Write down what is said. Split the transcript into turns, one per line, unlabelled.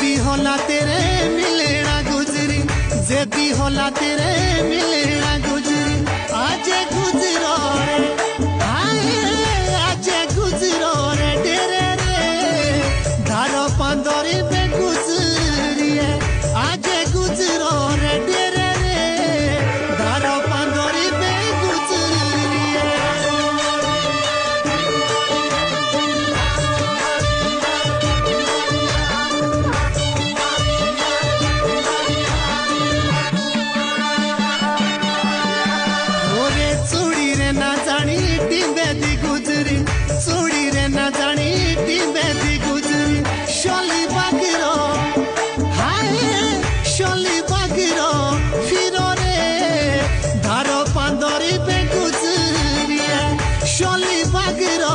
जेदी होला तेरे मिलेना गुजरी, जेदी होला तेरे मिलेना गुजरी। आज गुजरो रे हाय, आज गुजरो रे डेरे रे, धारो पंदोरी पे गुजरी है। आज गुजरो रे डेरे रे, धारो पंदोरी पे गुजरी है। ओरे चूड़ी रे ना जानी टिंबे दी गुजरी, चूड़ी रे ना जानी टिंबे दी गुजरी। शोली बागिरो हाय, शोली बागिरो फिरो रे, धारो पंदोरी पे गुजरी है। शोली बागिरो